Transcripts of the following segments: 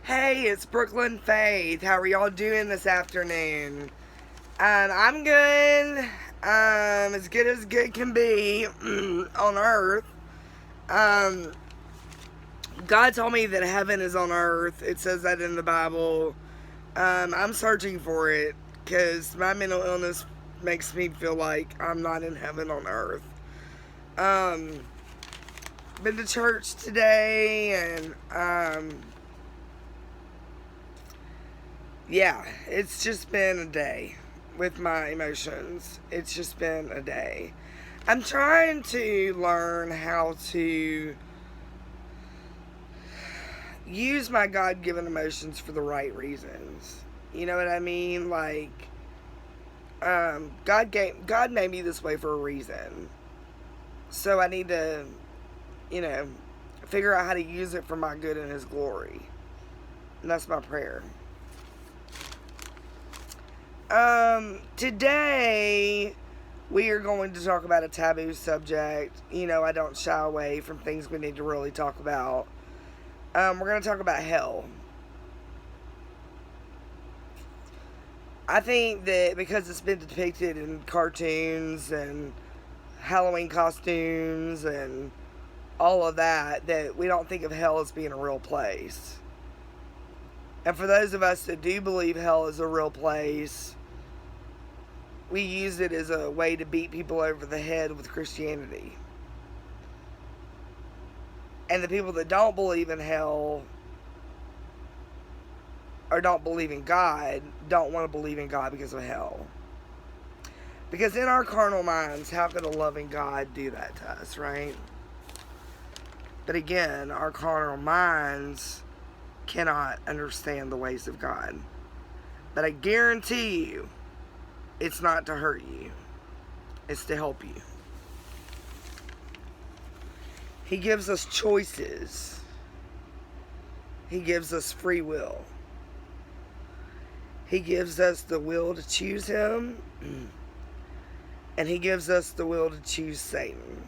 Hey, it's Brooklyn Faith. How are y'all doing this afternoon? I'm good. As good as good can be on earth. Um, God told me that heaven is on earth. It says that in the Bible. I'm searching for it because my mental illness makes me feel like I'm not in heaven on earth. Um, been to church today and yeah, it's just been a day with my emotions. It's just been a day. I'm trying to learn how to use my God given emotions for the right reasons. You know what I mean? Like, God made me this way for a reason. So I need to, you know, figure out how to use it for my good and His glory. And that's my prayer. Today we are going to talk about a taboo subject. You know, I don't shy away from things we need to really talk about. We're going to talk about hell. I think that because it's been depicted in cartoons and Halloween costumes and all of that, that we don't think of hell as being a real place. And for those of us that do believe hell is a real place, we use it as a way to beat people over the head with Christianity. And the people that don't believe in hell or don't believe in God don't want to believe in God because of hell. Because in our carnal minds, how could a loving God do that to us, right? But again, our carnal minds cannot understand the ways of God. But I guarantee you, it's not to hurt you. It's to help you. He gives us choices. He gives us free will. He gives us the will to choose Him. And He gives us the will to choose Satan.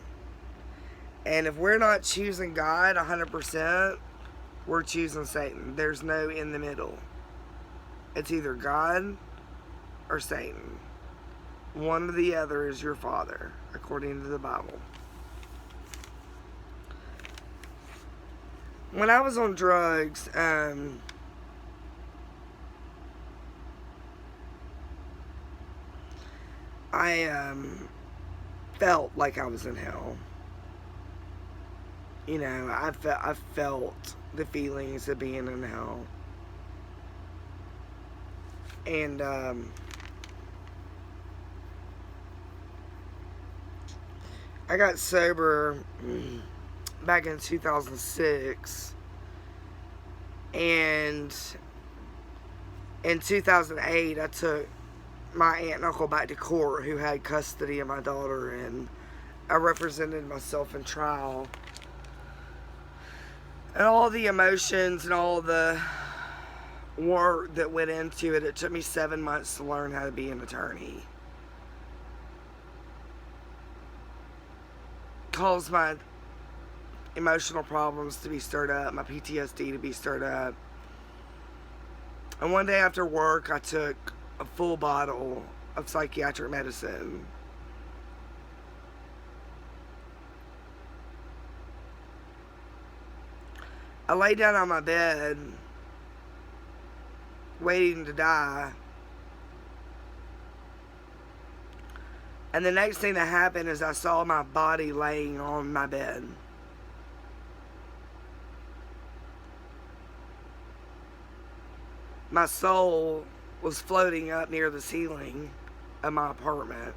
And if we're not choosing God 100%, we're choosing Satan. There's no in the middle. It's either God or Satan. One or the other is your father, according to the Bible. When I was on drugs, I felt like I was in hell. You know, I felt the feelings of being in hell. And I got sober back in 2006. And in 2008, I took my aunt and uncle back to court who had custody of my daughter, and I represented myself in trial. And all the emotions and all the work that went into it, it took me 7 months to learn how to be an attorney. Caused my emotional problems to be stirred up, my PTSD to be stirred up. And one day after work, I took a full bottle of psychiatric medicine. I lay down on my bed, waiting to die. And the next thing that happened is I saw my body laying on my bed. My soul was floating up near the ceiling of my apartment.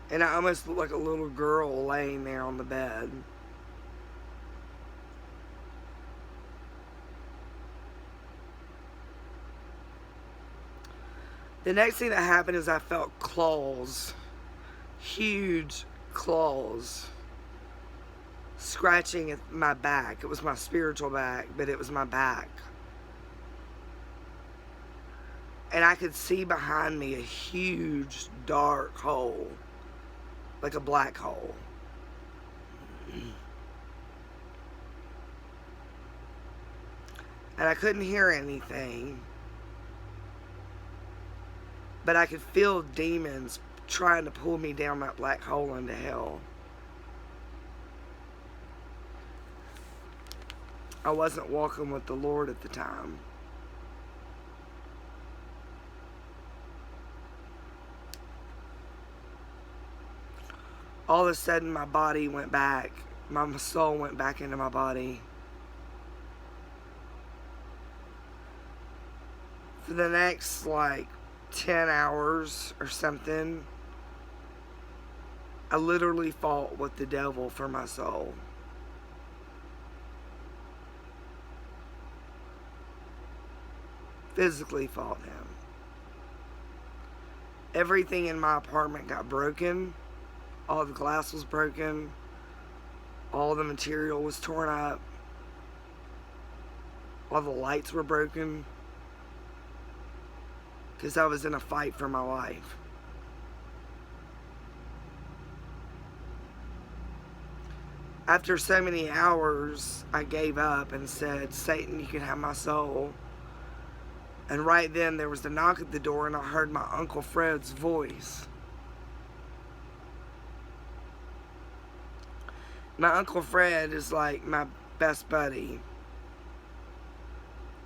And I almost looked like a little girl laying there on the bed. The next thing that happened is I felt claws, huge claws, scratching at my back. It was my spiritual back, but it was my back. And I could see behind me a huge dark hole. like a black hole. And I couldn't hear anything, but I could feel demons trying to pull me down that black hole into hell. I wasn't walking with the Lord at the time. All of a sudden, my body went back. My soul went back into my body. For the next, 10 hours or something, I literally fought with the devil for my soul. Physically fought him. Everything in my apartment got broken. All the glass was broken. All the material was torn up. All the lights were broken. Because I was in a fight for my life. After so many hours, I gave up and said, Satan, you can have my soul. And right then, there was a knock at the door, and I heard my Uncle Fred's voice. My Uncle Fred is like my best buddy.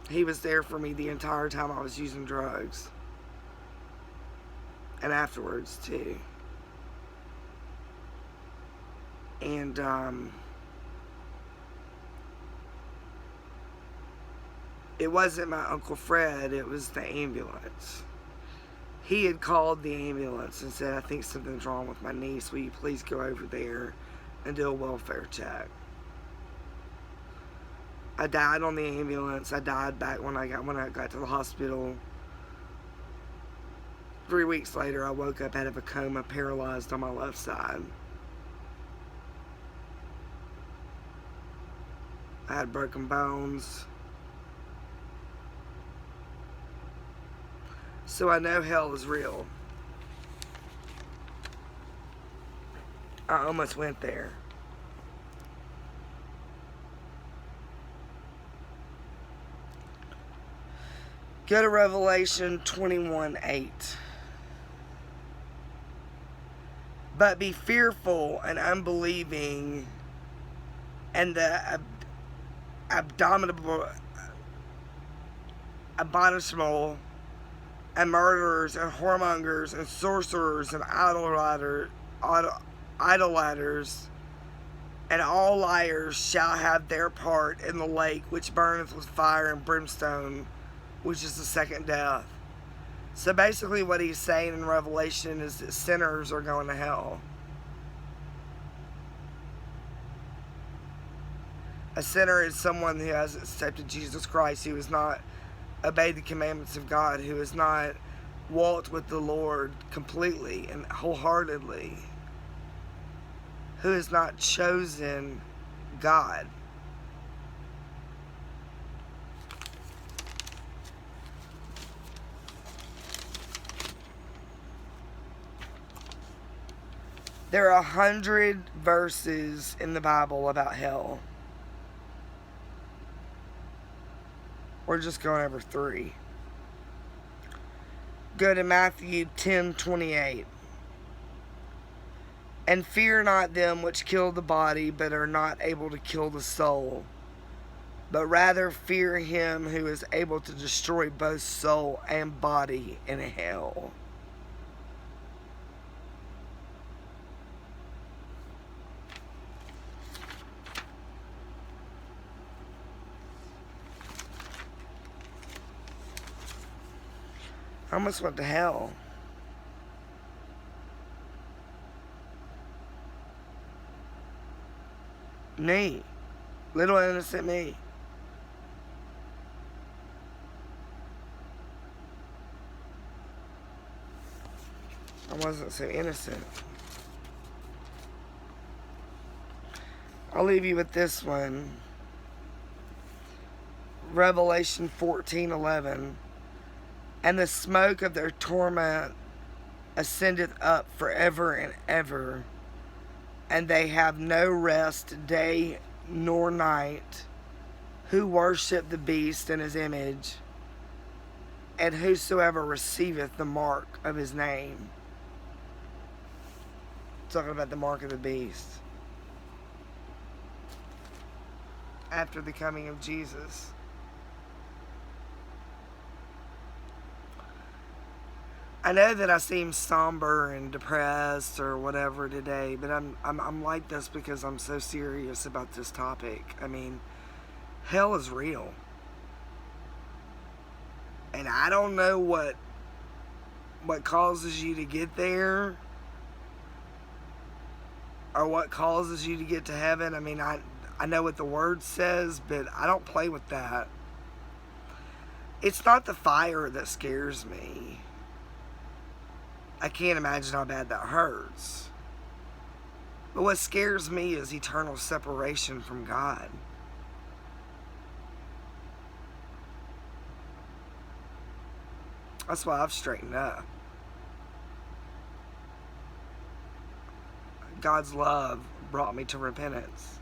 He was there for me the entire time I was using drugs. And afterwards, too. And, it wasn't my Uncle Fred, it was the ambulance. He had called the ambulance and said, I think something's wrong with my niece. Will you please go over there and do a welfare check? I died on the ambulance. I died back when I got to the hospital. 3 weeks later, I woke up out of a coma, paralyzed on my left side. I had broken bones. So I know hell is real. I almost went there. Go to Revelation 21:8. But be fearful and unbelieving, and the abominable, and murderers, and whoremongers, and sorcerers, and idolaters, and all liars shall have their part in the lake which burneth with fire and brimstone, which is the second death. So basically what he's saying in Revelation is that sinners are going to hell. A sinner is someone who hasn't accepted Jesus Christ, who has not obeyed the commandments of God, who has not walked with the Lord completely and wholeheartedly, who has not chosen God. There are 100 verses in the Bible about hell. We're just going over 3. Go to Matthew 10:28. And fear not them which kill the body, but are not able to kill the soul, but rather fear him who is able to destroy both soul and body in hell. I almost went to hell. Me. Little innocent me. I wasn't so innocent. I'll leave you with this one. Revelation 14:11. And the smoke of their torment ascendeth up forever and ever, and they have no rest day nor night, who worship the beast and his image, and whosoever receiveth the mark of his name. Talking about the mark of the beast. After the coming of Jesus. I know that I seem somber and depressed or whatever today, but I'm like this because I'm so serious about this topic. I mean, hell is real. And I don't know what causes you to get there or what causes you to get to heaven. I mean, I know what the word says, but I don't play with that. It's not the fire that scares me. I can't imagine how bad that hurts. But what scares me is eternal separation from God. That's why I've straightened up. God's love brought me to repentance.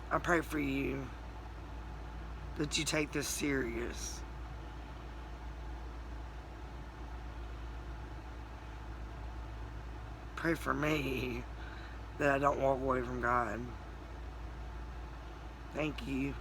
I pray for you that you take this serious. Pray for me that I don't walk away from God. Thank you.